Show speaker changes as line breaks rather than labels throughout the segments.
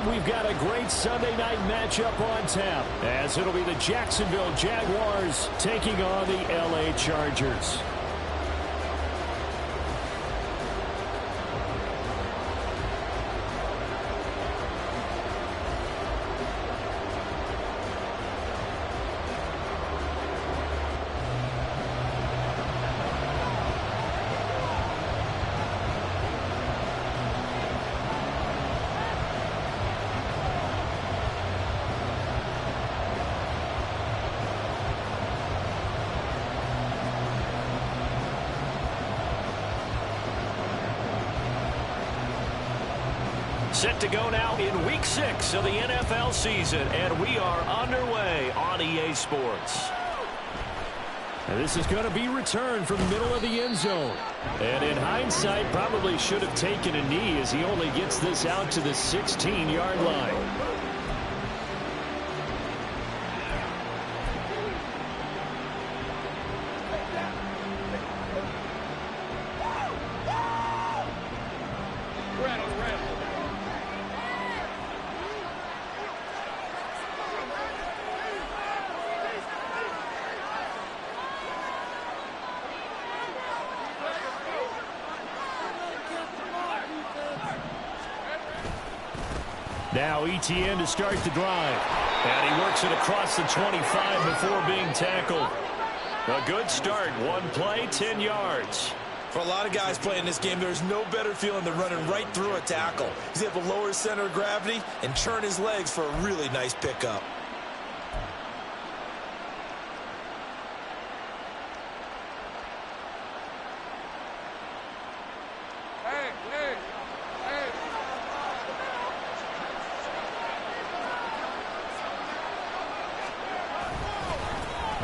we've got a great Sunday night matchup on tap, as it'll be the Jacksonville Jaguars taking on the LA Chargers. Set to go now in Week 6 of the NFL season, and we are underway on EA Sports. And this is going to be returned from the middle of the end zone. And in hindsight, probably should have taken a knee as he only gets this out to the 16-yard line. Now ETN to start the drive. And he works it across the 25 before being tackled. A good start. One play, 10 yards.
For a lot of guys playing this game, there's no better feeling than running right through a tackle. He's able to lower his center of gravity and turn his legs for a really nice pickup.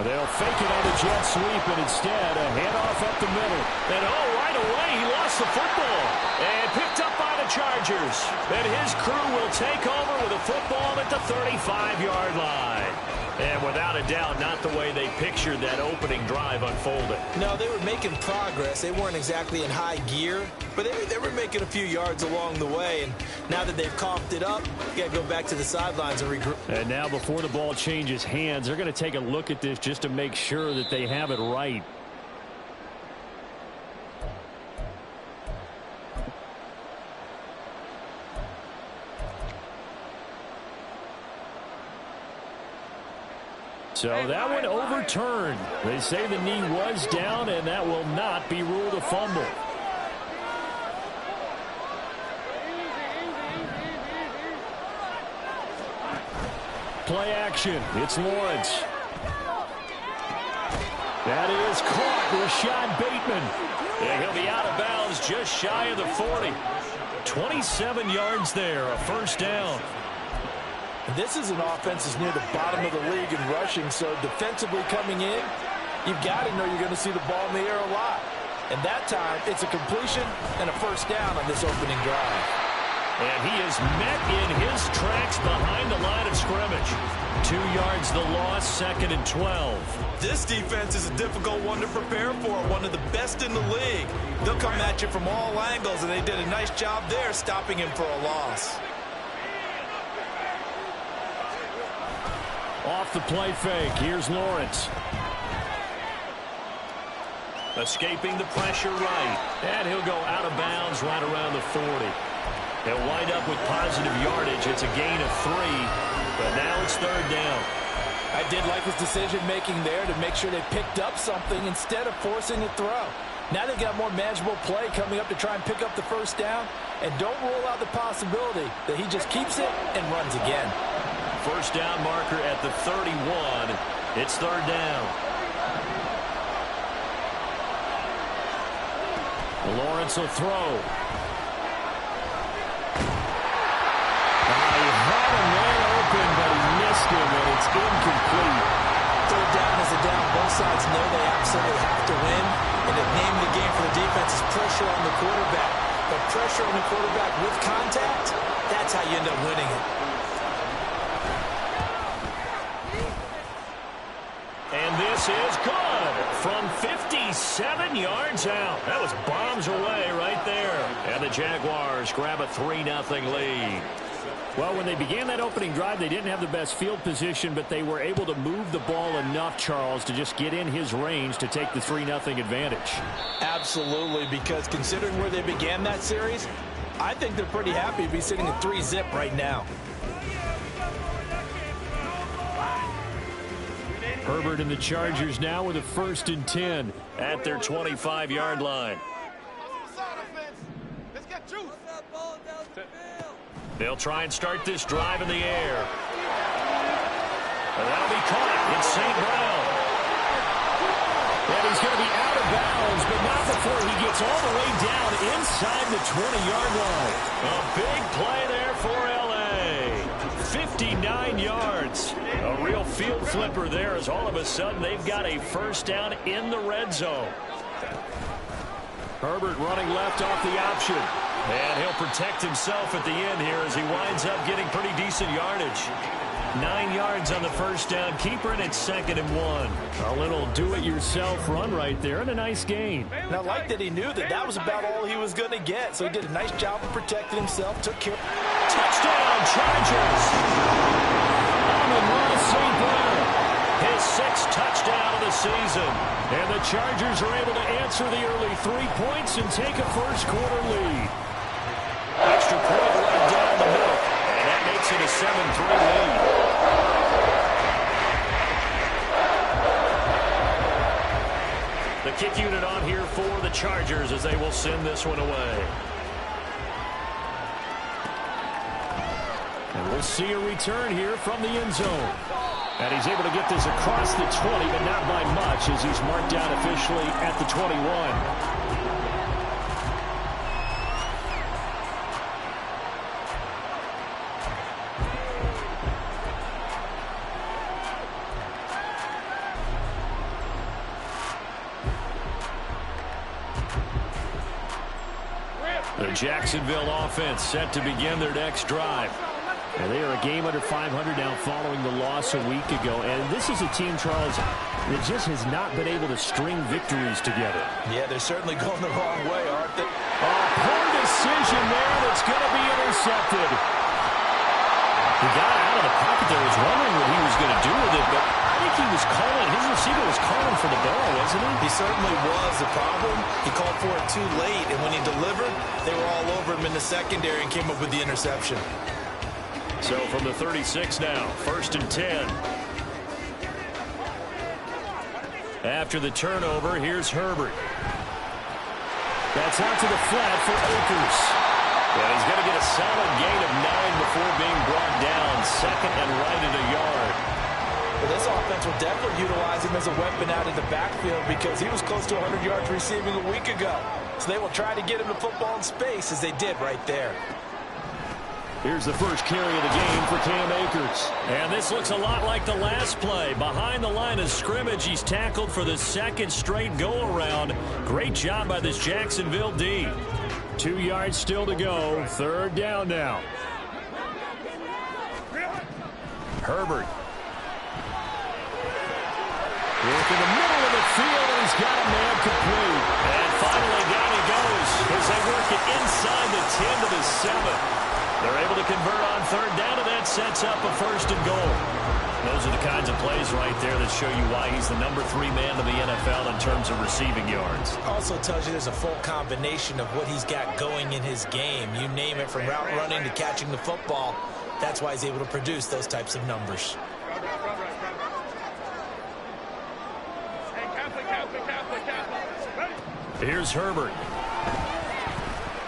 They'll fake it on the jet sweep, and instead a handoff up the middle. And right away he lost the football. And picked up by the Chargers. And his crew will take over with a football at the 35-yard line. And without a doubt, not the way they pictured that opening drive unfolded.
No, they were making progress. They weren't exactly in high gear, but they were making a few yards along the way. And now that they've coughed it up, you got to go back to the sidelines and regroup.
And now before the ball changes hands, they're going to take a look at this just to make sure that they have it right. So that one overturned. They say the knee was down, and that will not be ruled a fumble. Play action. It's Lawrence. That is caught. Rashad Bateman. And he'll be out of bounds just shy of the 40. 27 yards there, a first down.
This is an offense that's near the bottom of the league in rushing, so defensively coming in, you've got to know you're going to see the ball in the air a lot. And that time, it's a completion and a first down on this opening drive.
And he is met in his tracks behind the line of scrimmage. 2 yards the loss, 2nd and 12.
This defense is a difficult one to prepare for, one of the best in the league. They'll come at you from all angles, and they did a nice job there stopping him for a loss.
Off the play fake, here's Lawrence. Escaping the pressure right. And he'll go out of bounds right around the 40. They'll wind up with positive yardage. It's a gain of 3, but now it's 3rd down.
I did like his decision-making there to make sure they picked up something instead of forcing a throw. Now they've got more manageable play coming up to try and pick up the first down, and don't rule out the possibility that he just keeps it and runs again.
First down marker at the 31. It's 3rd down. Lawrence will throw. He had a man open, but he missed him, and it's incomplete.
3rd down is a down. Both sides know they absolutely have to win, and the name of the game for the defense is pressure on the quarterback. But pressure on the quarterback with contact, that's how you end up winning it.
And this is good from 57 yards out. That was bombs away right there. And the Jaguars grab a 3-0 lead. Well, when they began that opening drive, they didn't have the best field position, but they were able to move the ball enough, Charles, to just get in his range to take the 3-0 advantage.
Absolutely, because considering where they began that series, I think they're pretty happy to be sitting at 3-zip right now.
Herbert and the Chargers now with a 1st and 10 at their 25-yard line. They'll try and start this drive in the air. And that'll be caught. It's St. Brown. And he's going to be out of bounds, but not before he gets all the way down inside the 20-yard line. A big play there for L.A. 59 yards. A real field flipper there as all of a sudden they've got a 1st down in the red zone. Herbert running left off the option. And he'll protect himself at the end here as he winds up getting pretty decent yardage. 9 yards on the 1st down. Keeper, and it's 2nd and 1. A little do-it-yourself run right there and a nice gain.
And I like that he knew that that was about all he was going to get. So he did a nice job of protecting himself. Took care.
Touchdown, Chargers! Amon-Ra St. Brown. His 6th touchdown of the season. And the Chargers are able to answer the early 3 points and take a first-quarter lead. Extra point right down the middle. And that makes it a 7-3 lead. The kick unit on here for the Chargers as they will send this one away. And we'll see a return here from the end zone. And he's able to get this across the 20, but not by much as he's marked down officially at the 21. The Jacksonville offense set to begin their next drive. And they are a game under 500 now following the loss a week ago. And this is a team, Charles, that just has not been able to string victories together.
Yeah, they're certainly going the wrong way, aren't they?
A poor decision there that's going to be intercepted. The guy out of the pocket there was wondering what he was going to do with it, but I think he was calling. His receiver was calling for the ball, wasn't he?
He certainly was. The problem, he called for it too late, and when he delivered, they were all over him in the secondary and came up with the interception.
So from the 36 now, 1st and 10. After the turnover, here's Herbert. That's out to the flat for Akers. And he's going to get a solid gain of 9 before being brought down. 2nd and right at a yard.
Well, this offense will definitely utilize him as a weapon out of the backfield because he was close to 100 yards receiving a week ago. So they will try to get him the football in space as they did right there.
Here's the first carry of the game for Cam Akers. And this looks a lot like the last play. Behind the line of scrimmage, he's tackled for the 2nd straight go-around. Great job by this Jacksonville D. 2 yards still to go. 3rd down now. Herbert. Work in the middle of the field, and he's got a man complete. And finally down he goes as they work it inside the 10 to the 7. They're able to convert on 3rd down, and that sets up a 1st and goal. Those are the kinds of plays right there that show you why he's the number 3 man in the NFL in terms of receiving yards.
Also tells you there's a full combination of what he's got going in his game. You name it, from route running to catching the football. That's why he's able to produce those types of numbers.
Here's Herbert.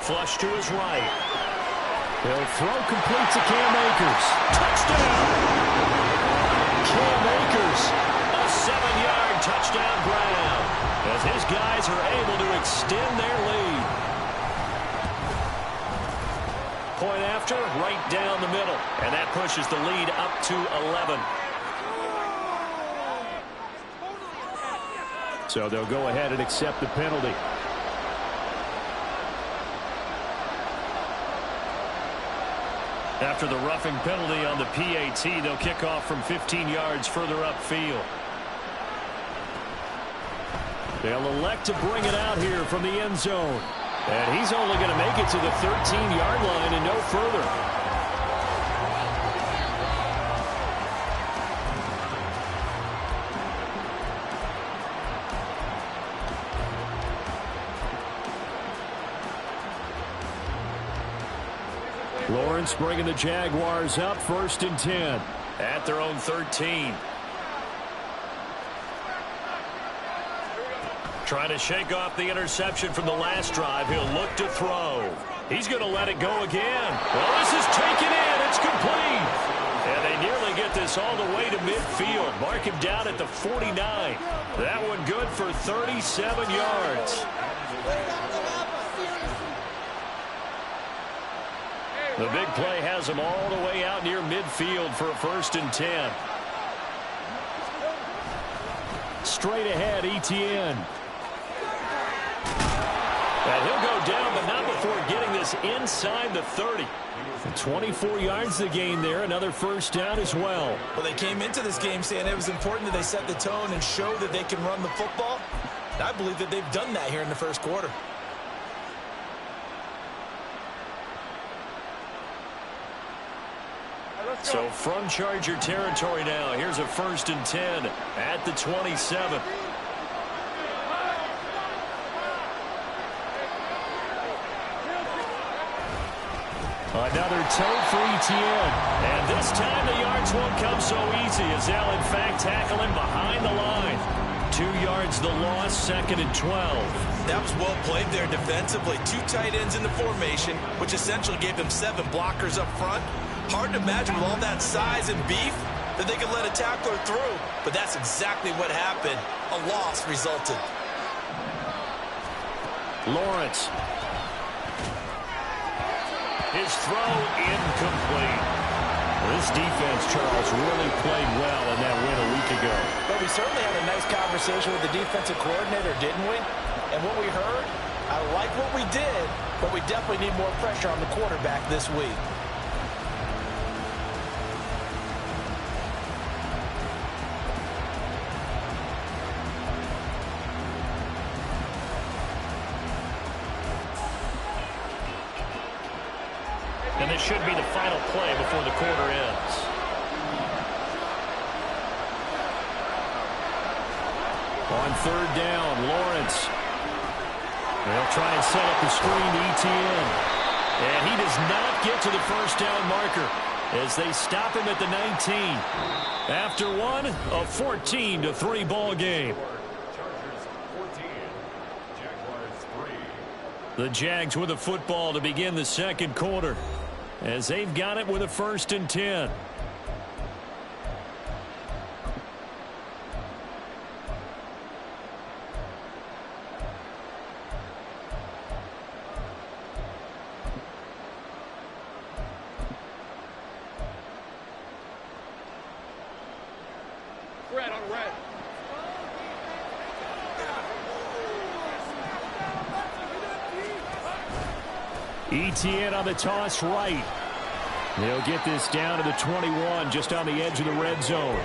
Flush to his right. He'll throw complete to Cam Akers. Touchdown! Cam Akers, a 7-yard touchdown grab as his guys are able to extend their lead. Point after, right down the middle. And that pushes the lead up to 11. So they'll go ahead and accept the penalty. After the roughing penalty on the PAT, they'll kick off from 15 yards further upfield. They'll elect to bring it out here from the end zone. And he's only going to make it to the 13-yard line and no further. Lawrence bringing the Jaguars up 1st and 10 at their own 13. Trying to shake off the interception from the last drive. He'll look to throw. He's going to let it go again. Well, this is taken in. It's complete. And they nearly get this all the way to midfield. Mark him down at the 49. That one good for 37 yards. The big play has him all the way out near midfield for a 1st and 10. Straight ahead, Etienne. And he'll go down, but not before getting this inside the 30. 24 yards to gain there. Another 1st down as well.
Well, they came into this game saying it was important that they set the tone and show that they can run the football. And I believe that they've done that here in the 1st quarter.
So from Charger territory now, here's a 1st and 10 at the 27. Another toe for Etienne. And this time the yards won't come so easy as they'll in fact tackle him behind the line. 2 yards the loss, 2nd and 12.
That was well played there defensively. 2 tight ends in the formation, which essentially gave them 7 blockers up front. Hard to imagine with all that size and beef that they could let a tackler through. But that's exactly what happened. A loss resulted.
Lawrence. His throw incomplete. This defense, Charles, really played well in that win a week ago.
But we certainly had a nice conversation with the defensive coordinator, didn't we? And what we heard, I like what we did, but we definitely need more pressure on the quarterback this week.
And this should be the final play before the quarter ends. On 3rd down, Lawrence. They'll try and set up the screen to Etienne. And he does not get to the 1st down marker as they stop him at the 19. After one, a 14-3 ball game. The Jags with the football to begin the 2nd quarter, as they've got it with a 1st and 10.
Red on red.
Etienne on the toss right. They'll get this down to the 21, just on the edge of the red zone.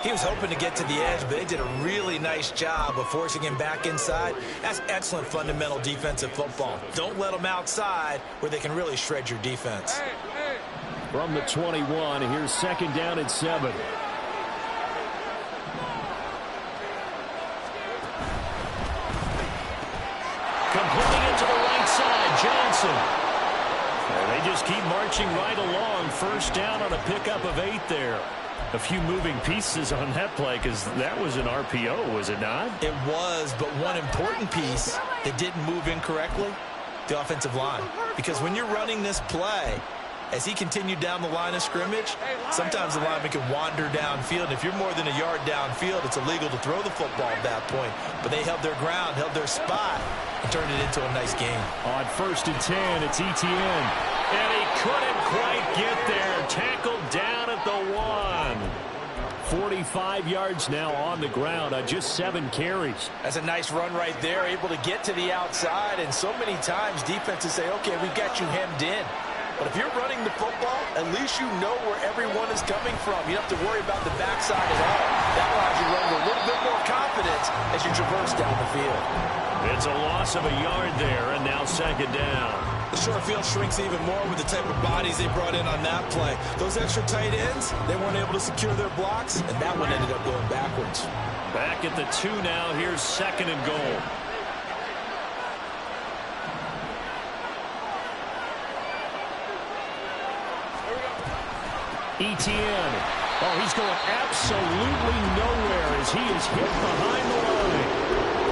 He was hoping to get to the edge, but they did a really nice job of forcing him back inside. That's excellent fundamental defensive football. Don't let them outside where they can really shred your defense.
From the 21, here's 2nd down and 7. Completing it to the right side, Johnson. And they just keep marching right along. 1st down on a pickup of 8 there. A few moving pieces on that play because that was an RPO, was it not?
It was, but one important piece that didn't move incorrectly, the offensive line. Because when you're running this play, as he continued down the line of scrimmage, sometimes the lineman can wander downfield. And if you're more than a yard downfield, it's illegal to throw the football at that point. But they held their ground, held their spot, and turned it into a nice game.
On 1st and 10, it's Etienne. And he couldn't quite get there. Tackled down at the 1. 45 yards now on the ground on just 7 carries.
That's a nice run right there, able to get to the outside. And so many times defenses say, okay, we've got you hemmed in. But if you're running the football, at least you know where everyone is coming from. You don't have to worry about the backside at all. That allows you to run with a little bit more confidence as you traverse down the field.
It's a loss of a yard there, and now 2nd down.
The short field shrinks even more with the type of bodies they brought in on that play. Those extra tight ends, they weren't able to secure their blocks, and that one ended up going backwards.
Back at the 2 now. Here's 2nd and goal. Etienne. Oh, he's going absolutely nowhere as he is hit behind the line.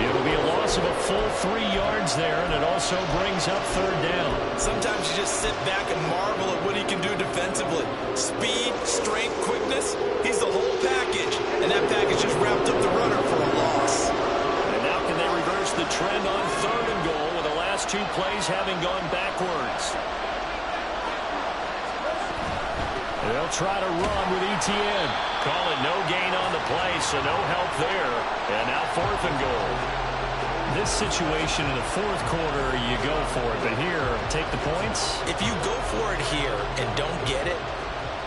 It'll be a loss of a full 3 yards there, and it also brings up third down.
Sometimes you just sit back and marvel at what he can do defensively. Speed, strength, quickness, he's the whole package. And that package just wrapped up the runner for a loss.
And now can they reverse the trend on third and goal with the last 2 plays having gone backwards? They'll try to run with Etienne. Call it no gain on the play, so no help there. And now fourth and goal. This situation in the fourth quarter, you go for it. But here, take the points.
If you go for it here and don't get it,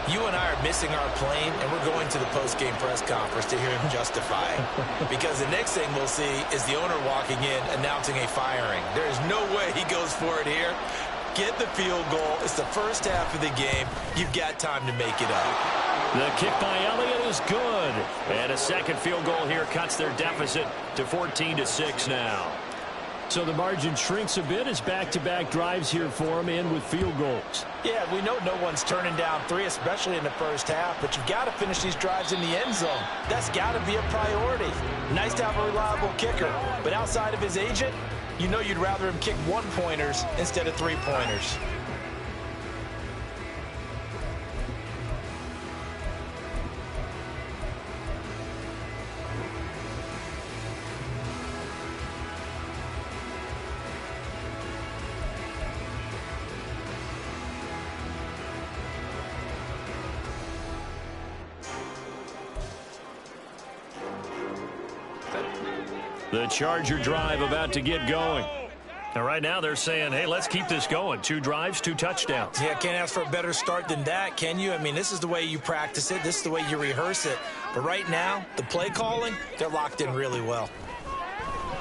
you and I are missing our plane, and we're going to the post-game press conference to hear him justify it. Because the next thing we'll see is the owner walking in announcing a firing. There is no way he goes for it here. Get the field goal. It's the first half of the game. You've got time to make it up.
The kick by Elliott is good. And a second field goal here cuts their deficit to 14-6 now. So the margin shrinks a bit as back-to-back drives here for them in with field goals.
Yeah, we know no one's turning down 3, especially in the first half, but you've got to finish these drives in the end zone. That's got to be a priority. Nice to have a reliable kicker, but outside of his agent, you know you'd rather him kick 1-pointers instead of 3-pointers.
The Charger drive about to get going. And right now they're saying, hey, let's keep this going. 2 drives, 2 touchdowns.
Yeah, can't ask for a better start than that, can you? I mean, this is the way you practice it. This is the way you rehearse it. But right now, the play calling, they're locked in really well.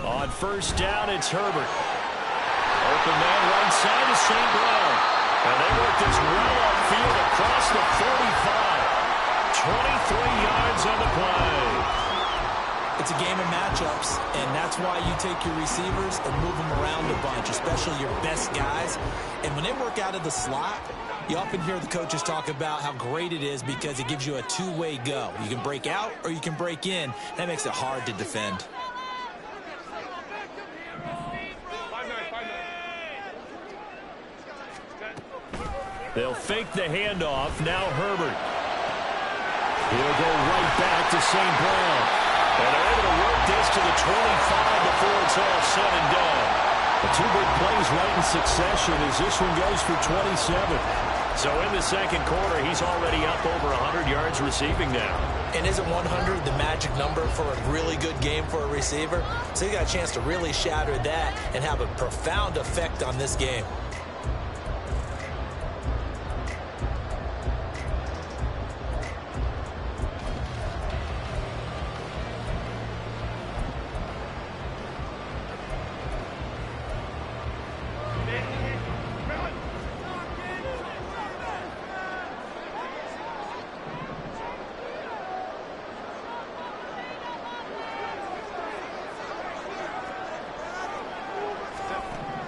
On first down, it's Herbert. Open man right side is St. Brown. And they work this well upfield across the 45. 23 yards on the play.
It's a game of matchups, and that's why you take your receivers and move them around a bunch, especially your best guys. And when they work out of the slot, you often hear the coaches talk about how great it is because it gives you a 2-way go. You can break out or you can break in. That makes it hard to defend.
They'll fake the handoff. Now Herbert. He'll go right back to St. Brown. And they're able to work this to the 25 before it's all said and done. The 2 big plays right in succession as this one goes for 27. So in the second quarter, he's already up over 100 yards receiving now.
And isn't 100 the magic number for a really good game for a receiver? So he got a chance to really shatter that and have a profound effect on this game.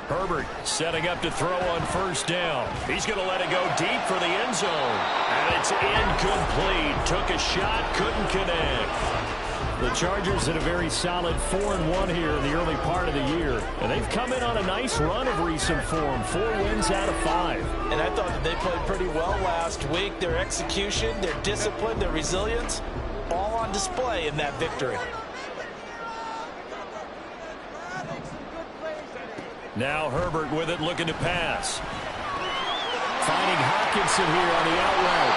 Herbert setting up to throw on first down. He's going to let it go deep for the end zone. And it's incomplete. Took a shot, couldn't connect. The Chargers had a very solid 4-1 here in the early part of the year. And they've come in on a nice run of recent form. 4 wins out of 5.
And I thought that they played pretty well last week. Their execution, their discipline, their resilience, all on display in that victory.
Now Herbert with it, looking to pass. Finding Hawkinson here on the out route.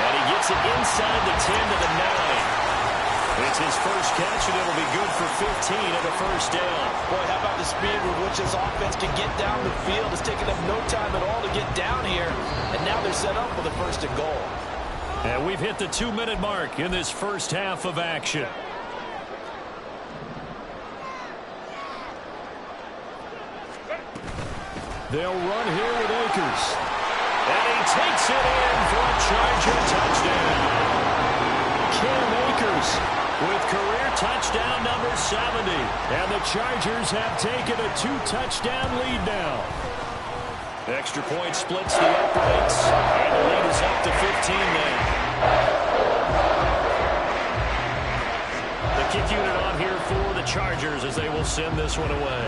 And he gets it inside the 10 to the 9. It's his first catch, and it'll be good for 15 and a first down.
Boy, how about the speed with which this offense can get down the field? It's taken them no time at all to get down here. And now they're set up for the first and goal.
And we've hit the 2-minute mark in this first half of action. They'll run here with Akers. And he takes it in for a Charger touchdown. Cam Akers with career touchdown number 70. And the Chargers have taken a 2-touchdown lead now. Extra point splits the uprights. And the lead is up to 15 now. Chargers as they will send this one away.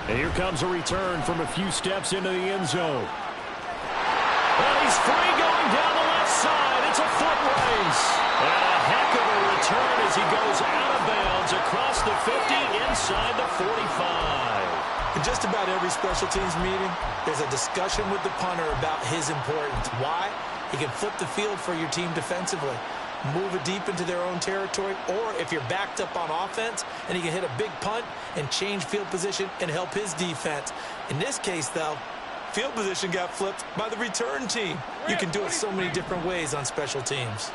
And here comes a return from a few steps into the end zone. And he's free going down the left side. It's a foot race. And a heck of a return as he goes out of bounds across the 50 inside the 45.
In just about every special teams meeting, there's a discussion with the punter about his importance. Why? He can flip the field for your team defensively, move it deep into their own territory, or if you're backed up on offense, and he can hit a big punt and change field position and help his defense. In this case, though, field position got flipped by the return team. You can do it so many different ways on special teams.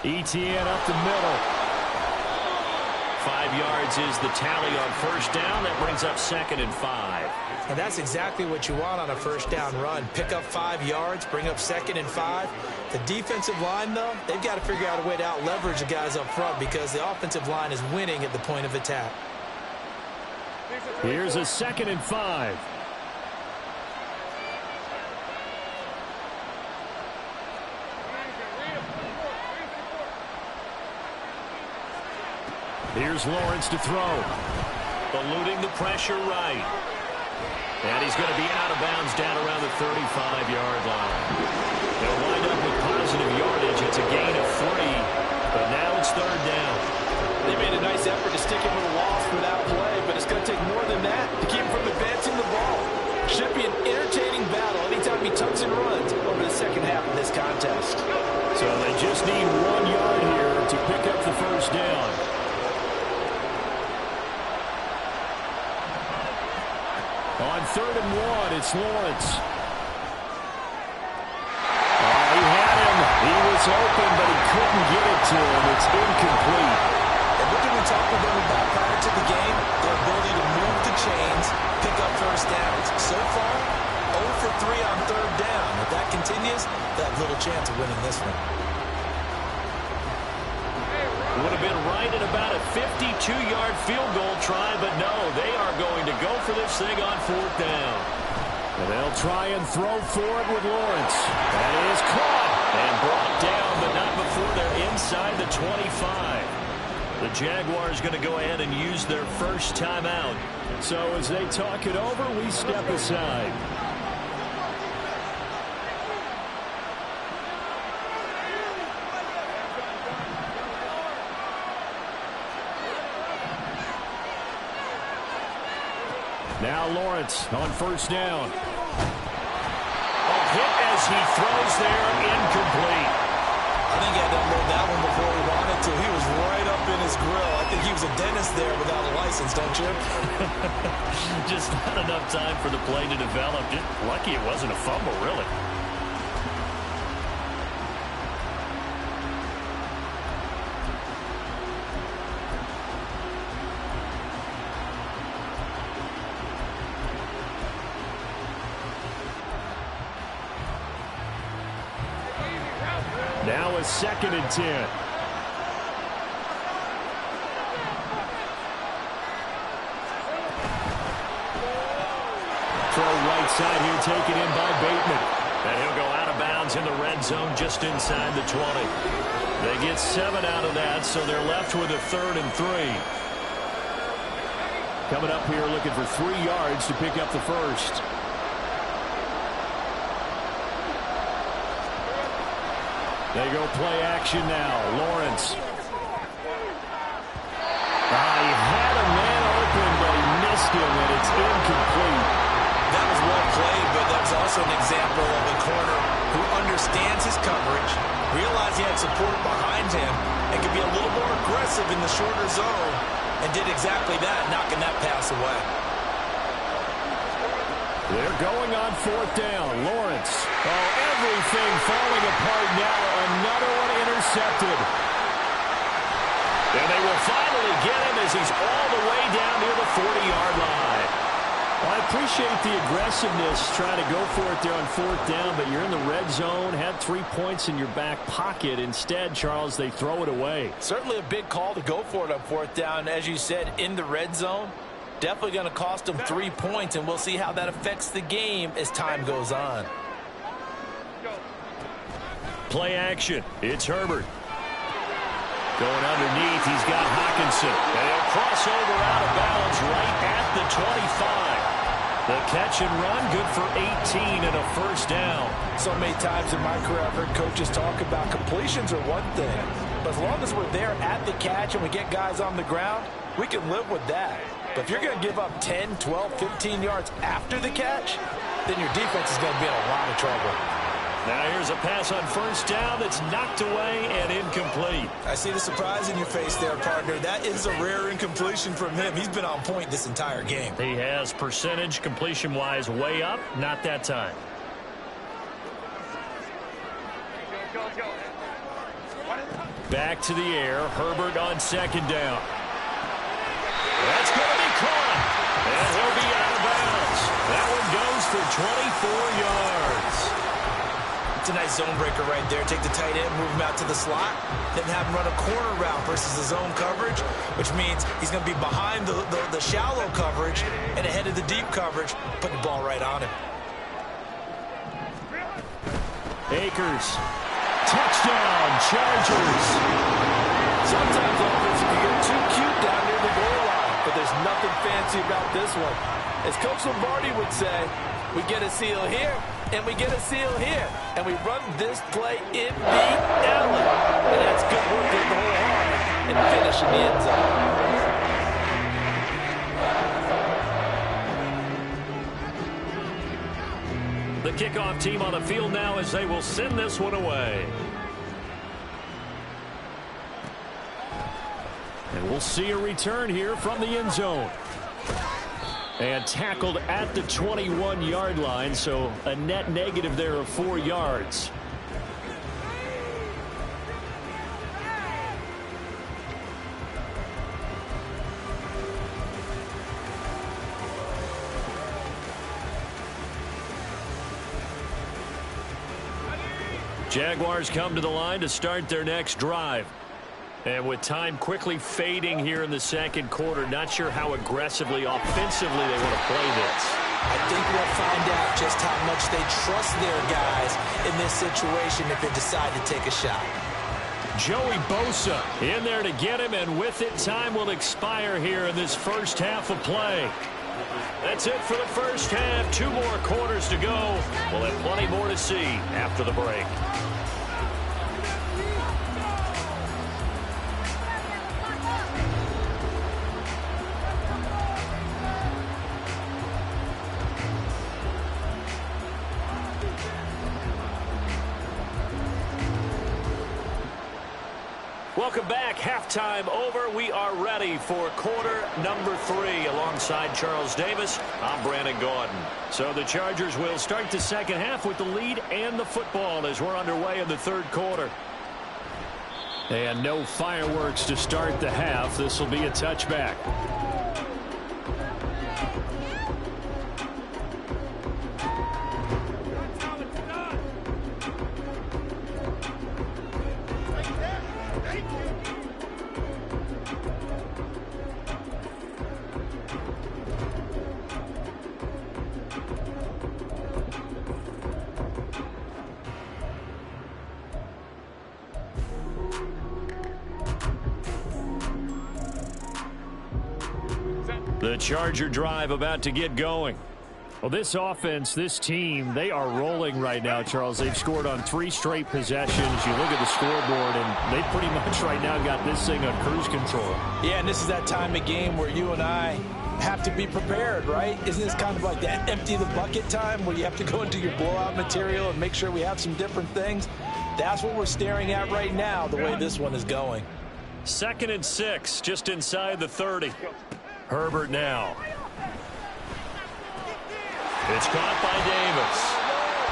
ETN up the middle. 5 yards is the tally on first down. That brings up 2nd and 5.
And that's exactly what you want on a first down run. Pick up 5 yards, bring up 2nd and 5. The defensive line, though, they've got to figure out a way to out-leverage the guys up front because the offensive line is winning at the point of attack.
Here's a 2nd and 5. Here's Lawrence to throw. Eluding the pressure right. And he's going to be out of bounds down around the 35-yard line. They'll wind up with positive yardage. It's a gain of 3, but now it's 3rd down.
They made a nice effort to stick him with a loss for that play, but it's going to take more than that to keep him from advancing the ball. Should be an entertaining battle anytime he tucks and runs over the second half of this contest.
So they just need 1 yard here to pick up the first down. On 3rd and 1, it's Lawrence. He had him. He was open, but he couldn't get it to him. It's incomplete.
And what did we talk with them about prior to the game? Their ability to move the chains, pick up first downs. So far, 0 for 3 on 3rd down. If that continues, they have little chance of winning this one.
Would have been right at about a 52-yard field goal try, but no, they are going to go for this thing on 4th down. And they'll try and throw for it with Lawrence. That is caught and brought down, but not before they're inside the 25. The Jaguars going to go ahead and use their first timeout. So as they talk it over, we step aside. Now Lawrence on first down. A hit as he throws there, incomplete.
I think he had to unload that one before he wanted to. He was right up in his grill. I think he was a dentist there without a license, don't you?
Just not enough time for the play to develop. Just lucky it wasn't a fumble, really. Now a 2nd and 10. Throw right side here taken in by Bateman. And he'll go out of bounds in the red zone just inside the 20. They get 7 out of that, so they're left with a 3rd and 3. Coming up here looking for 3 yards to pick up the first. They go play action now. Lawrence. He had a man open, but he missed him, and it's incomplete.
That was well played, but that was also an example of a corner who understands his coverage, realized he had support behind him, and could be a little more aggressive in the shorter zone, and did exactly that, knocking that pass away.
They're going on 4th down. Lawrence. Oh, everything falling apart now. Another one intercepted. And they will finally get him as he's all the way down near the 40-yard line. Well, I appreciate the aggressiveness trying to go for it there on 4th down, but you're in the red zone, had 3 points in your back pocket. Instead, Charles, they throw it away.
Certainly a big call to go for it on 4th down. As you said, in the red zone. Definitely going to cost them 3 points, and we'll see how that affects the game as time goes on.
Play action. It's Herbert. Going underneath, he's got Hawkinson. And he'll cross over out of bounds right at the 25. The catch and run, good for 18 and a first down.
So many times in my career I've heard coaches talk about completions are one thing. But as long as we're there at the catch and we get guys on the ground, we can live with that. But if you're going to give up 10, 12, 15 yards after the catch, then your defense is going to be in a lot of trouble.
Now here's a pass on first down that's knocked away and incomplete.
I see the surprise in your face there, partner. That is a rare incompletion from him. He's been on point this entire game.
He has percentage completion-wise way up, not that time. Back to the air, Herbert on second down. That's going to be caught, and he'll be out of bounds. That one goes for 24 yards.
It's a nice zone breaker right there. Take the tight end, move him out to the slot, then have him run a corner route versus the zone coverage, which means he's going to be behind the shallow coverage and ahead of the deep coverage. Put the ball right on him.
Akers. Touchdown, Chargers.
Sometimes offense can get too cute down near the goal line, but there's nothing fancy about this one. As Coach Lombardi would say, we get a seal here, and we get a seal here. And we run this play in the alley. And that's good work with the whole arm and finish in the end zone.
The kickoff team on the field now as they will send this one away. And we'll see a return here from the end zone. And tackled at the 21-yard line, so a net negative there of 4 yards. Jaguars come to the line to start their next drive. And with time quickly fading here in the second quarter, not sure how aggressively, offensively they want to play this.
I think we'll find out just how much they trust their guys in this situation if they decide to take a shot.
Joey Bosa in there to get him, and with it, time will expire here in this first half of play. That's it for the first half. 2 more quarters to go. We'll have plenty more to see after the break. Welcome back. Halftime over. We are ready for quarter number 3. Alongside Charles Davis, I'm Brandon Gaudin. So the Chargers will start the second half with the lead and the football as we're underway in the third quarter. And no fireworks to start the half. This will be a touchback. The Charger drive about to get going. Well, this offense, this team, they are rolling right now, Charles. They've scored on 3 straight possessions. You look at the scoreboard, and they pretty much right now got this thing on cruise control.
Yeah, and this is that time of game where you and I have to be prepared, right? Isn't this kind of like that empty the bucket time where you have to go into your blowout material and make sure we have some different things? That's what we're staring at right now, the way this one is going.
2nd and 6, just inside the 30. Herbert now. It's caught by Davis.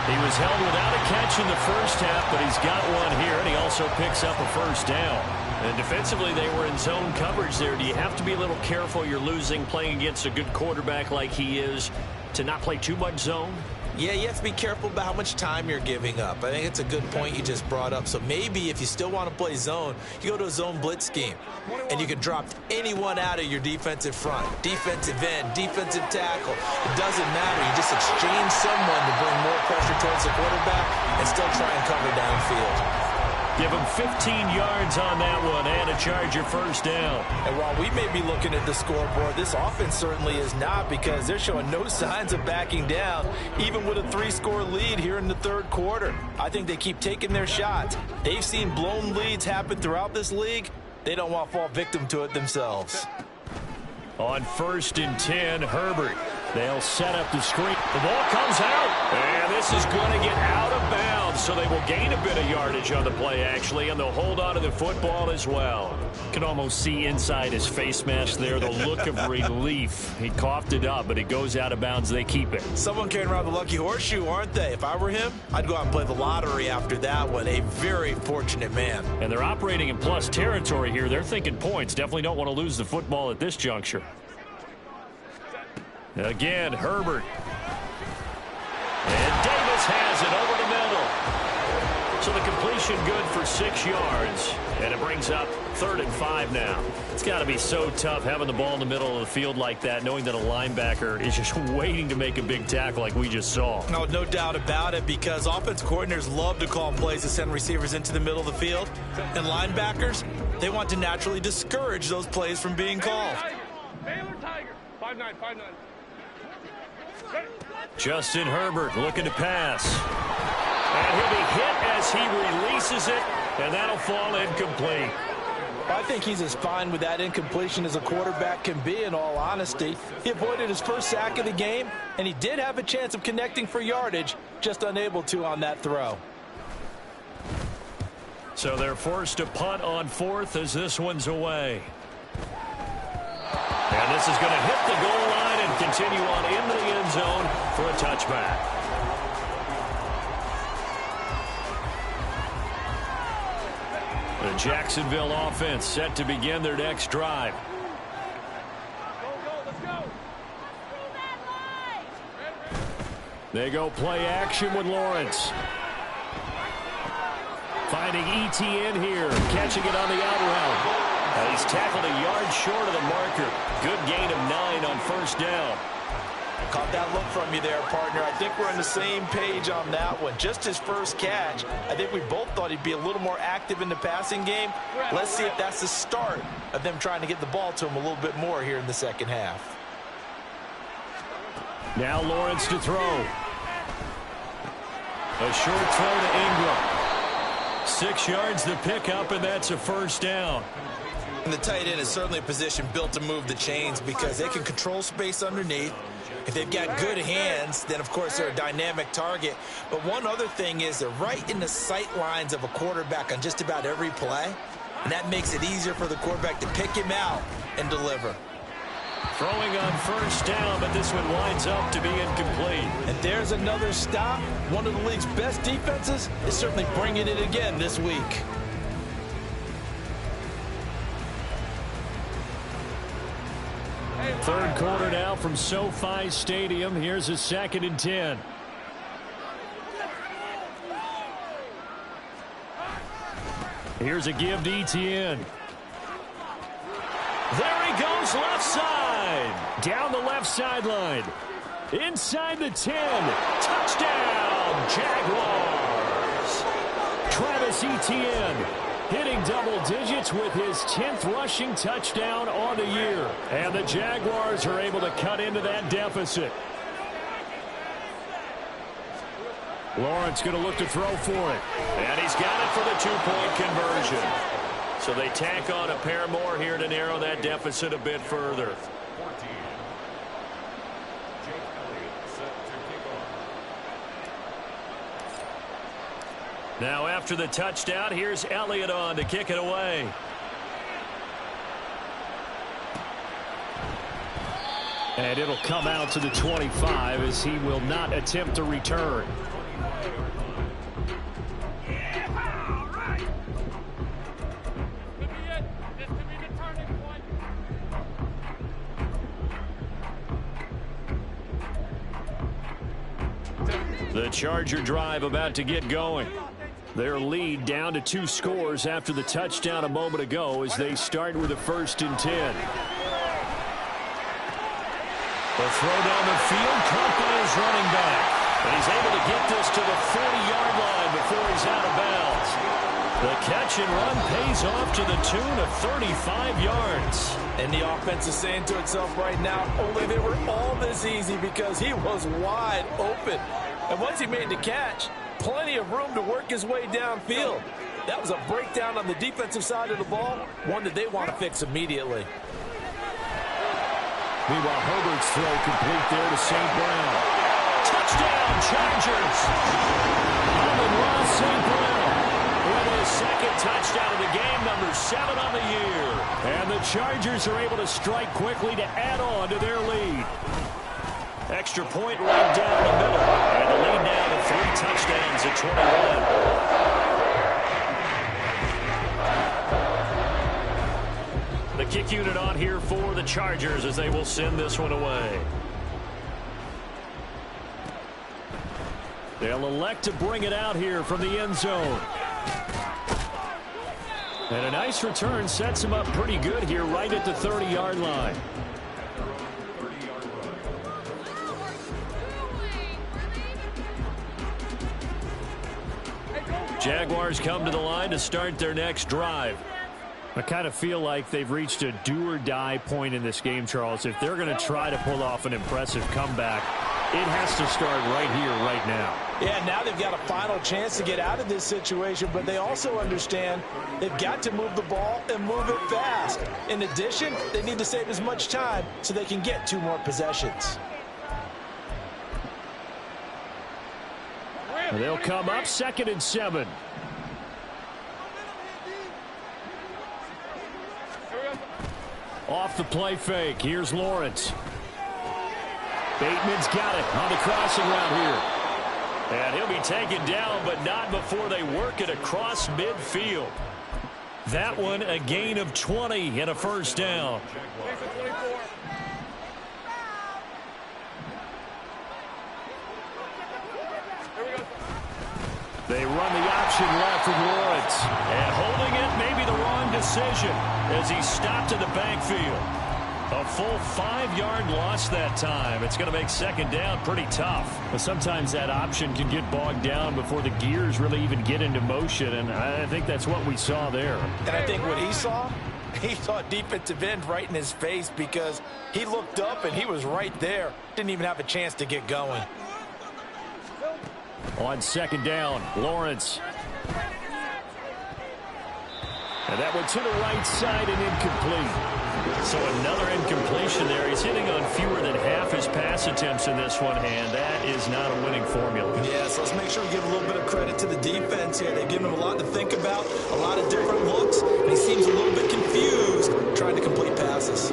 He was held without a catch in the first half, but he's got one here, and he also picks up a first down. And defensively, they were in zone coverage there. Do you have to be a little careful? You're losing playing against a good quarterback like he is to not play too much zone?
Yeah, you have to be careful about how much time you're giving up. I think it's a good point you just brought up. So maybe if you still want to play zone, you go to a zone blitz scheme, and you can drop anyone out of your defensive front, defensive end, defensive tackle. It doesn't matter. You just exchange someone to bring more pressure towards the quarterback and still try and cover downfield.
Give him 15 yards on that one and a Charger first down.
And while we may be looking at the scoreboard, this offense certainly is not, because they're showing no signs of backing down, even with a 3-score lead here in the third quarter. I think they keep taking their shots. They've seen blown leads happen throughout this league. They don't want to fall victim to it themselves.
On 1st and 10, Herbert. They'll set up the screen. The ball comes out, and this is going to get out of bounds, so they will gain a bit of yardage on the play, actually, and they'll hold on to the football as well. Can almost see inside his face mask there the look of relief. He coughed it up, but it goes out of bounds. They keep it.
Someone carrying around the lucky horseshoe, aren't they? If I were him, I'd go out and play the lottery after that one. A very fortunate man.
And they're operating in plus territory here. They're thinking points. Definitely don't want to lose the football at this juncture. Again, Herbert. And Davis has it over the middle. So the completion good for 6 yards. And it brings up 3rd and 5 now. It's got to be so tough having the ball in the middle of the field like that, knowing that a linebacker is just waiting to make a big tackle like we just saw.
No doubt about it, because offensive coordinators love to call plays to send receivers into the middle of the field. And linebackers, they want to naturally discourage those plays from being called.
Baylor Tiger. 5'9", 5'9".
Justin Herbert looking to pass. And he'll be hit as he releases it, and that'll fall incomplete.
I think he's as fine with that incompletion as a quarterback can be, in all honesty. He avoided his first sack of the game, and he did have a chance of connecting for yardage, just unable to on that throw.
So they're forced to punt on 4th as this one's away. And this is going to hit the goal line and continue on into the end zone for a touchback. The Jacksonville offense set to begin their next drive. They go play action with Lawrence. Finding ETN here, catching it on the out route. He's tackled a yard short of the marker. Good gain of 9 on 1st down. Caught that look from you there, partner. I think we're on the same page on that one. Just his first catch. I think we both thought he'd be a little more active in the passing game. Let's see if that's the start of them trying to get the ball to him a little bit more here in the second half. Now Lawrence to throw. A short throw to Ingram. 6 yards to pick up, and that's a 1st down.
And the tight end is certainly a position built to move the chains, because they can control space underneath. If they've got good hands, then, of course, they're a dynamic target. But one other thing is they're right in the sight lines of a quarterback on just about every play, and that makes it easier for the quarterback to pick him out and deliver.
Throwing on 1st down, but this one winds up to be incomplete.
And there's another stop. One of the league's best defenses is certainly bringing it again this week.
Third quarter now from SoFi Stadium. Here's a 2nd and 10. Here's a give to ETN. There he goes, left side. Down the left sideline. Inside the 10. Touchdown, Jaguars. Travis Etienne hitting double digits with his 10th rushing touchdown on the year. And the Jaguars are able to cut into that deficit. Lawrence going to look to throw for it. And he's got it for the 2-point conversion. So they tack on a pair more here to narrow that deficit a bit further. Now after the touchdown, here's Elliott on to kick it away. And it'll come out to the 25 as he will not attempt to return. The Charger drive about to get going. Their lead down to 2 scores after the touchdown a moment ago as they start with a 1st and 10. The throw down the field, caught by his running back. And he's able to get this to the 40-yard line before he's out of bounds. The catch and run pays off to the tune of 35 yards.
And the offense is saying to itself right now, only they were all this easy because he was wide open. And once he made the catch, plenty of room to work his way downfield. That was a breakdown on the defensive side of the ball, one that they want to fix immediately.
Meanwhile, Herbert's throw complete there to St. Brown. Touchdown, Chargers! Amon-Ra St. Brown with his 2nd touchdown of the game, number 7 on the year. And the Chargers are able to strike quickly to add on to their lead. Extra point right down the middle. And the lead now to 3 touchdowns at 21. The kick unit on here for the Chargers as they will send this one away. They'll elect to bring it out here from the end zone. And a nice return sets him up pretty good here right at the 30-yard line. Jaguars come to the line to start their next drive. I kind of feel like they've reached a do-or-die point in this game, Charles. If they're going to try to pull off an impressive comeback, it has to start right here, right now.
Yeah, now they've got a final chance to get out of this situation, but they also understand they've got to move the ball and move it fast. In addition, they need to save as much time so they can get 2 more possessions.
They'll come up 2nd and 7. Off the play fake. Here's Lawrence. Bateman's got it on the crossing route here. And he'll be taken down, but not before they work it across midfield. That one a gain of 20 and a 1st down. They run the option left with Lawrence. And holding it may be the wrong decision as he stopped in the backfield. A full 5-yard loss that time. It's going to make 2nd down pretty tough. But sometimes that option can get bogged down before the gears really even get into motion, and I think that's what we saw there.
And I think what he saw defensive end right in his face because he looked up and he was right there. Didn't even have a chance to get going.
On 2nd down, Lawrence. And that one to the right side and incomplete. So another incompletion there. He's hitting on fewer than half his pass attempts in this one, and that is not a winning formula.
Yeah, so let's make sure we give a little bit of credit to the defense here. They've given him a lot to think about, a lot of different looks, and he seems a little bit confused trying to complete passes.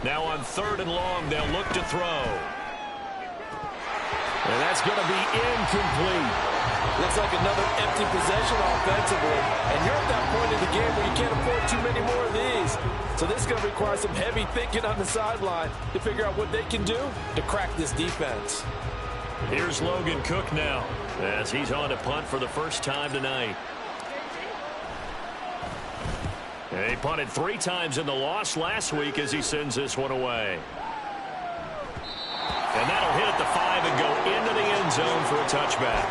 Now on 3rd and long, they'll look to throw. And that's going to be incomplete.
Looks like another empty possession offensively. And you're at that point in the game where you can't afford too many more of these. So this is going to require some heavy thinking on the sideline to figure out what they can do to crack this defense.
Here's Logan Cook now as he's on to punt for the first time tonight. And he punted 3 times in the loss last week as he sends this one away. And that'll hit at the 5 and go into the end zone for a touchback.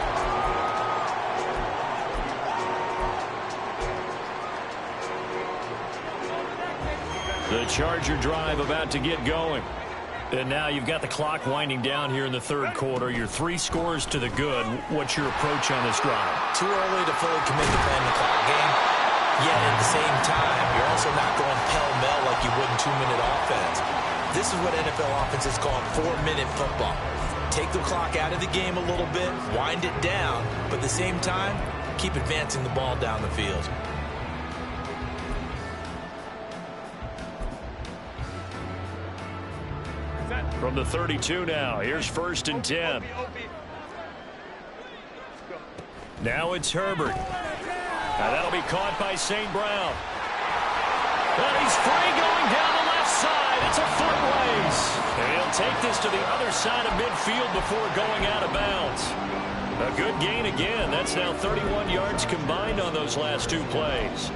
The Charger drive about to get going. And now you've got the clock winding down here in the 3rd quarter. You're 3 scores to the good. What's your approach on this drive?
Too early to fully commit to playing the clock game. Yet at the same time, you're also not going pell-mell like you would in 2-minute offense. This is what NFL offenses call 4-minute football. Take the clock out of the game a little bit, wind it down, but at the same time, keep advancing the ball down the field.
From the 32 now, here's 1st and 10. Now it's Herbert. Now that'll be caught by St. Brown. And he's free going down the left side. It's a foot race. And he'll take this to the other side of midfield before going out of bounds. A good gain again. That's now 31 yards combined on those last two plays.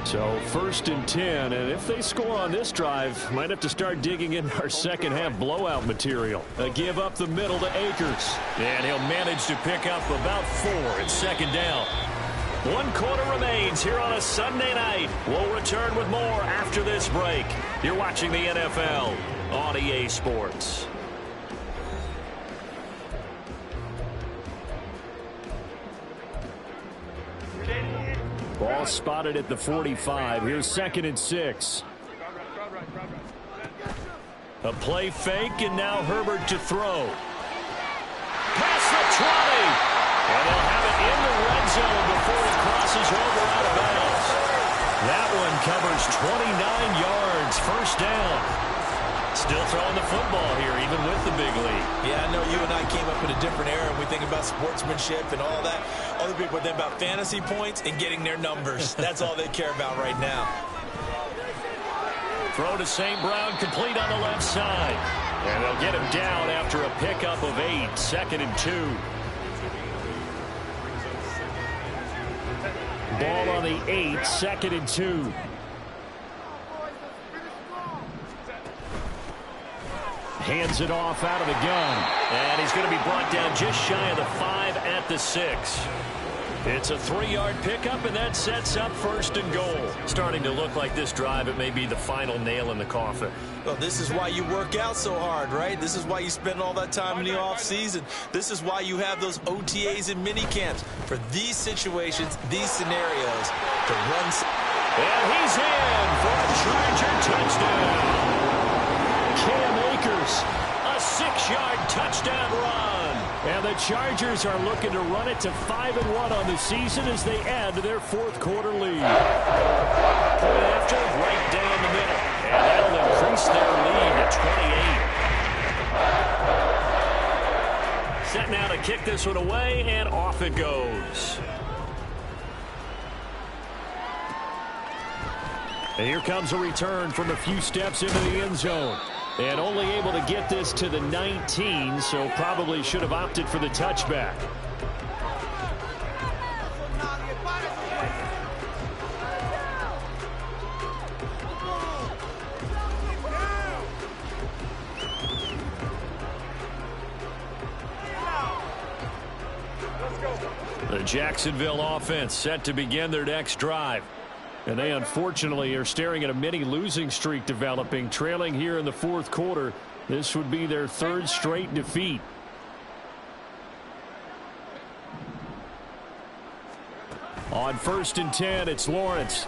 So 1st and 10, and if they score on this drive, might have to start digging in our second half blowout material. A give up the middle to Akers. And he'll manage to pick up about 4 at 2nd down. 1 quarter remains here on a Sunday night. We'll return with more after this break. You're watching the NFL on EA Sports. Ball spotted at the 45. Here's 2nd and 6. A play fake, and now Herbert to throw. Past the 20. And they'll have it in the red zone before he crosses over out of bounds. That one covers 29 yards. 1st down. Still throwing the football here, even with the big lead.
Yeah, I know you and I came up in a different era, and we think about sportsmanship and all that. Other people think about fantasy points and getting their numbers. That's all they care about right now.
Throw to St. Brown, complete on the left side. And they'll get him down after a pickup of 8, 2nd and 2. Ball on the 8, 2nd and 2. Hands it off out of the gun. And he's going to be brought down just shy of the 5 at the 6. It's a 3-yard pickup, and that sets up 1st and goal. Starting to look like this drive, it may be the final nail in the coffin.
Well, this is why you work out so hard, right? This is why you spend all that time in the offseason. This is why you have those OTAs and mini camps for these situations, these scenarios, to run.
And he's in for a Charger touchdown. Cam Akers, a 6-yard touchdown run. And the Chargers are looking to run it to 5-1 on the season as they add to their 4th quarter lead. Point after, right down the middle. And that'll increase their lead to 28. Set now to kick this one away, and off it goes. And here comes a return from a few steps into the end zone. And only able to get this to the 19, so probably should have opted for the touchback. The Jacksonville offense set to begin their next drive. And they unfortunately are staring at a mini losing streak developing, trailing here in the 4th quarter. This would be their 3rd straight defeat. On 1st and 10, it's Lawrence.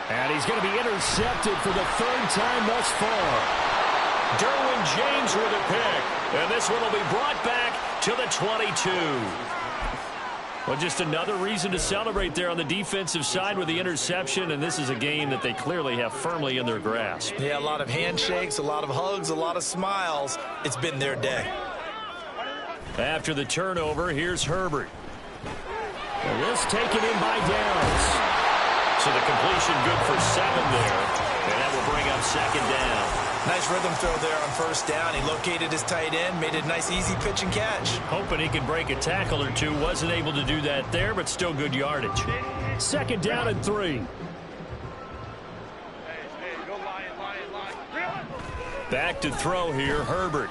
And he's going to be intercepted for the 3rd time thus far. Derwin James with a pick. And this one will be brought back to the 22. Well, just another reason to celebrate there on the defensive side with the interception, and this is a game that they clearly have firmly in their grasp.
Yeah, a lot of handshakes, a lot of hugs, a lot of smiles. It's been their day.
After the turnover, here's Herbert. And this taken in by Downs. So the completion good for 7 there, and that will bring up 2nd down.
Nice rhythm throw there on 1st down. He located his tight end, made it a nice easy pitch and catch.
Hoping he could break a tackle or two. Wasn't able to do that there, but still good yardage. 2nd down and 3. Back to throw here, Herbert.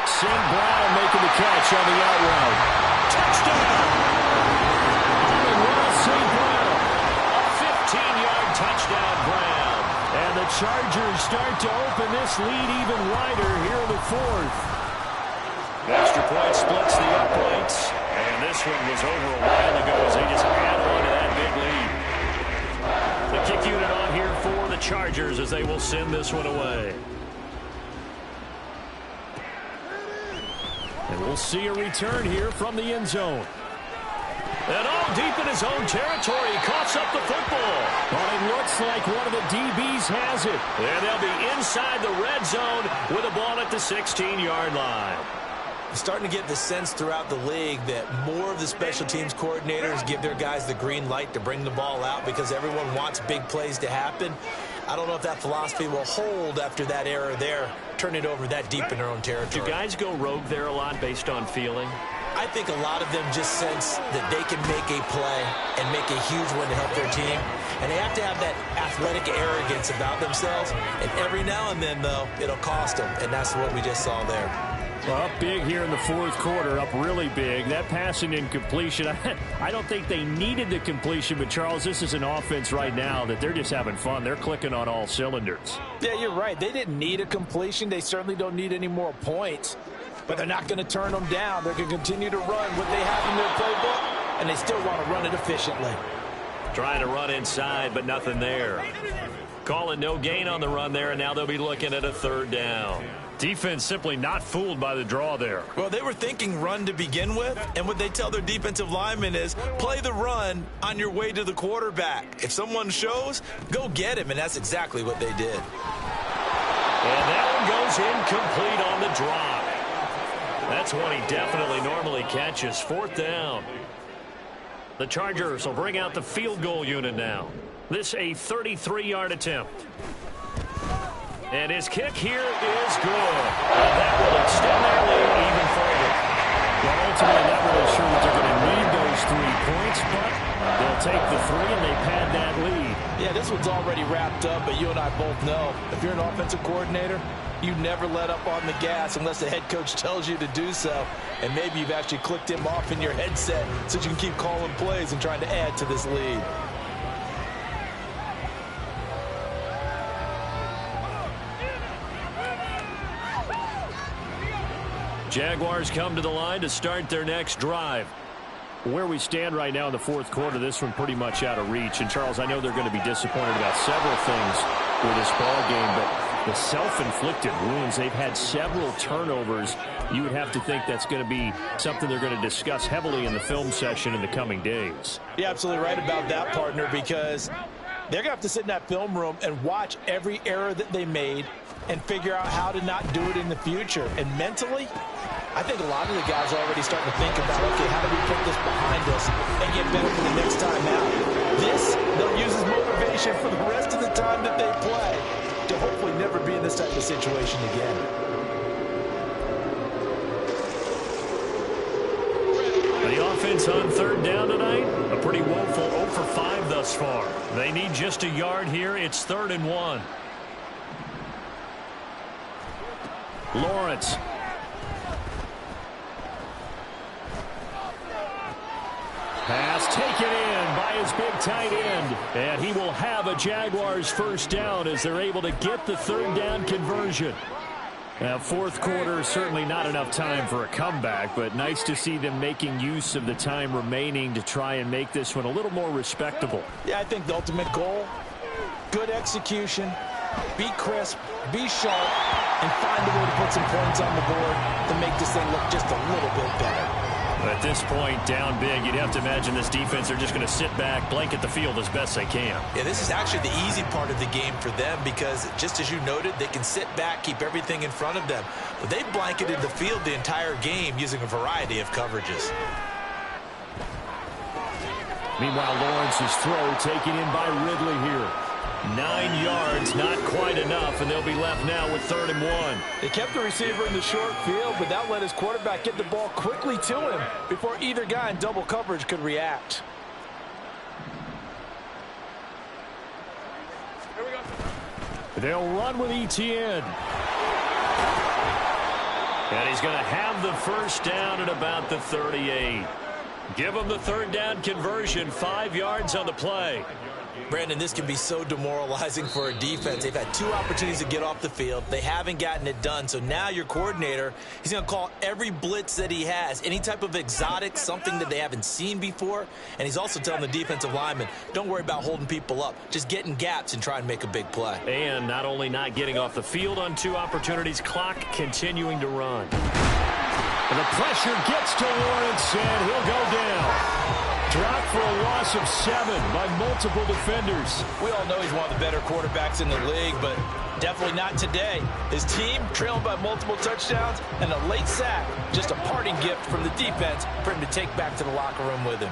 St. Brown making the catch on the out route. Touchdown! St. Brown. A 15-yard touchdown Brown. And the Chargers start to open this lead even wider here in the 4th. Extra point splits the uprights. And this one was over a while ago as they just add on to that big lead. The kick unit on here for the Chargers as they will send this one away. And we'll see a return here from the end zone. And all deep in his own territory, he coughs up the football. But it looks like one of the DBs has it. And they'll be inside the red zone with a ball at the 16-yard line.
I'm starting to get the sense throughout the league that more of the special teams coordinators give their guys the green light to bring the ball out because everyone wants big plays to happen. I don't know if that philosophy will hold after that error there, turn it over that deep in their own territory.
Do guys go rogue there a lot based on feeling?
I think a lot of them just sense that they can make a play and make a huge one to help their team. And they have to have that athletic arrogance about themselves. And every now and then, though, it'll cost them. And that's what we just saw there.
Well, up big here in the fourth quarter, up really big. That passing incompletion, I don't think they needed the completion, but Charles, this is an offense right now that they're just having fun. They're clicking on all cylinders.
Yeah, you're right. They didn't need a completion. They certainly don't need any more points. But they're not going to turn them down. They're going to continue to run what they have in their playbook, and they still want to run it efficiently.
Trying to run inside, but nothing there. Calling no gain on the run there, and now they'll be looking at a third down. Defense simply not fooled by the draw there.
Well, they were thinking run to begin with, and what they tell their defensive linemen is play the run on your way to the quarterback. If someone shows, go get him, and that's exactly what they did.
And that one goes incomplete on the drop. That's one he definitely normally catches. Fourth down. The Chargers will bring out the field goal unit now. This a 33-yard attempt. And his kick here is good. And that will extend their lead even further. Well, ultimately, not really sure that they're going to need those 3 points, but they'll take the 3 and they pad that lead.
Yeah, this one's already wrapped up, but you and I both know if you're an offensive coordinator, you never let up on the gas unless the head coach tells you to do so. And maybe you've actually clicked him off in your headset so you can keep calling plays and trying to add to this lead.
Jaguars come to the line to start their next drive. Where we stand right now in the fourth quarter, this one pretty much out of reach. And, Charles, I know they're going to be disappointed about several things with this ball game, but the self-inflicted wounds, they've had several turnovers. You would have to think that's going to be something they're going to discuss heavily in the film session in the coming days.
You're absolutely right about that, partner, because they're going to have to sit in that film room and watch every error that they made and figure out how to not do it in the future. And mentally, I think a lot of the guys are already starting to think about, okay, how do we put this behind us and get better for the next time out? This, they'll use as motivation for the rest of the time that they play to hopefully never be in this type of situation again.
The offense on third down tonight, a pretty woeful 0 for 5 thus far. They need just a yard here. It's 3rd and 1. Lawrence. Pass taken in by his big tight end. And he will have a Jaguars first down as they're able to get the third down conversion. Now, fourth quarter, certainly not enough time for a comeback, but nice to see them making use of the time remaining to try and make this one a little more respectable.
Yeah, I think the ultimate goal, good execution, be crisp, be sharp, and find a way to put some points on the board to make this thing look just a little bit better.
At this point, down big, you'd have to imagine this defense are just going to sit back, blanket the field as best they can.
Yeah, this is actually the easy part of the game for them because, just as you noted, they can sit back, keep everything in front of them. But they blanketed the field the entire game using a variety of coverages.
Meanwhile, Lawrence's throw taken in by Ridley here. 9 yards, not quite enough, and they'll be left now with 3rd and 1.
They kept the receiver in the short field, but that let his quarterback get the ball quickly to him before either guy in double coverage could react.
Here we go.
They'll run with Etienne. And he's going to have the first down at about the 38. Give him the third down conversion, 5 yards on the play.
Brandon, this can be so demoralizing for a defense. They've had 2 opportunities to get off the field. They haven't gotten it done. So now your coordinator, he's going to call every blitz that he has, any type of exotic, something that they haven't seen before. And he's also telling the defensive lineman, don't worry about holding people up. Just get in gaps and try and make a big play.
And not only not getting off the field on 2 opportunities, clock continuing to run. And the pressure gets to Lawrence, and he'll go down. dropped for a loss of 7 by multiple defenders.
We all know he's one of the better quarterbacks in the league, but definitely not today. His team trailing by multiple touchdowns and a late sack. Just a parting gift from the defense for him to take back to the locker room with him.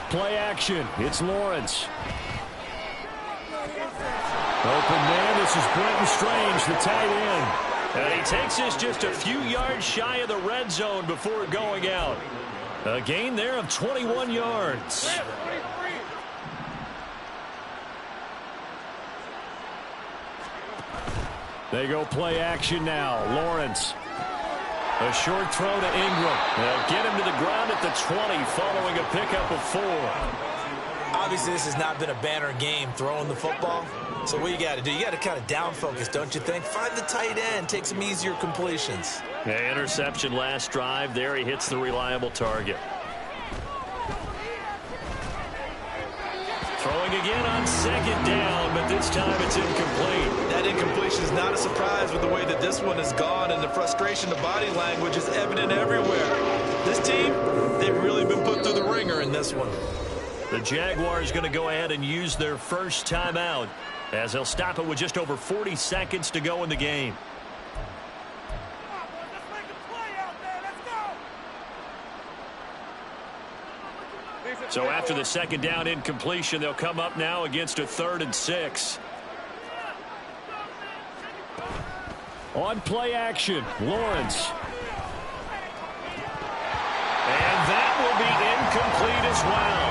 Play action. It's Lawrence. Open man. This is Brenton Strange, the tight end. And he takes this just a few yards shy of the red zone before going out. A gain there of 21 yards. They go play action now. Lawrence. A short throw to Ingram. They'll get him to the ground at the 20 following a pickup of 4.
Obviously, this has not been a banner game throwing the football. So what you got to do, you got to kind of down focus, don't you think? Find the tight end, take some easier completions.
Yeah, interception last drive. There he hits the reliable target. Throwing again on second down, but this time it's incomplete.
That incompletion is not a surprise with the way that this one has gone, and the frustration of body language is evident everywhere. This team, they've really been put through the ringer in this one.
The Jaguars going to go ahead and use their first timeout as they'll stop it with just over 40 seconds to go in the game. So after the second down incompletion, they'll come up now against a 3rd and 6. On play action, Lawrence. And that will be incomplete as well.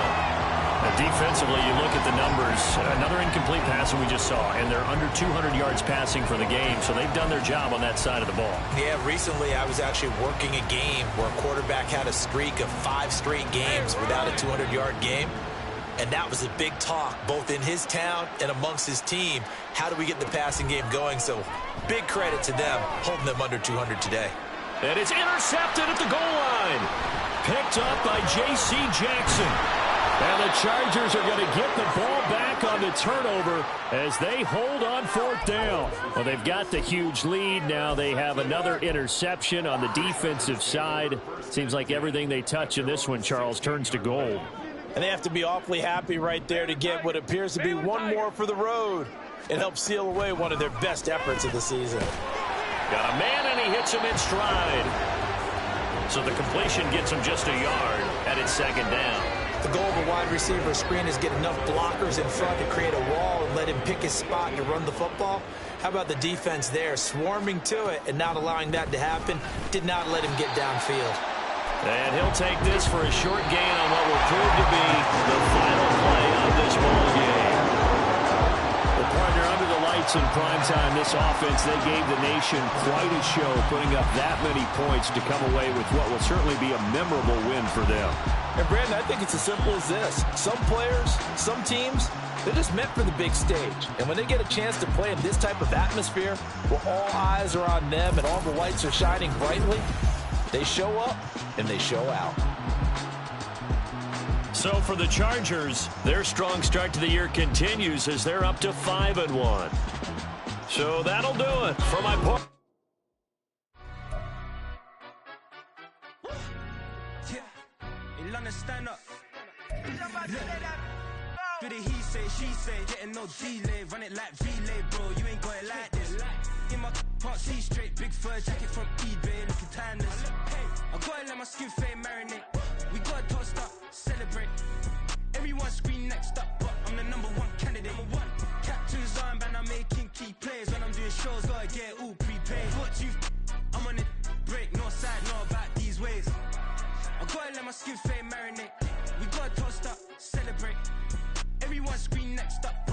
Defensively, you look at the numbers. Another incomplete pass that we just saw, and they're under 200 yards passing for the game, so they've done their job on that side of the ball.
Yeah, recently I was actually working a game where a quarterback had a streak of 5 straight games without a 200-yard game, and that was a big talk both in his town and amongst his team. How do we get the passing game going? So big credit to them holding them under 200 today.
And it's intercepted at the goal line. Picked up by J.C. Jackson. And the Chargers are going to get the ball back on the turnover as they hold on 4th down. Well, they've got the huge lead. Now they have another interception on the defensive side. Seems like everything they touch in this one, Charles, turns to gold.
And they have to be awfully happy right there to get what appears to be one more for the road. It helps seal away one of their best efforts of the season.
Got a man, and he hits him in stride. So the completion gets him just a yard, and it's 2nd down.
The goal of a wide receiver screen is get enough blockers in front to create a wall and let him pick his spot to run the football. How about the defense there, swarming to it and not allowing that to happen? Did not let him get downfield.
And he'll take this for a short gain on what will prove to be the final play of this ball game. The partner under the lights in primetime, this offense, they gave the nation quite a show, putting up that many points to come away with what will certainly be a memorable win for them.
And Brandon, I think it's as simple as this. Some players, some teams, they're just meant for the big stage. And when they get a chance to play in this type of atmosphere, where all eyes are on them and all the lights are shining brightly, they show up and they show out.
So for the Chargers, their strong start to the year continues as they're up to 5-1. So that'll do it for my part.
Stand up. Do the he say, she say, getting no delay, run it like relay, bro. You ain't got it like this. In my can't see straight, big fur jacket from eBay, looking timeless. I gotta let my skin fade marinate. We gotta toast up, celebrate. Everyone scream next up, but I'm the #1 candidate. Captain's armband, I'm making key plays. When I'm doing shows, gotta get it all prepaid. What you, I'm on it, break, no side, no about these ways. I gotta let my skin fade marinate. We gotta toast up, celebrate. Everyone scream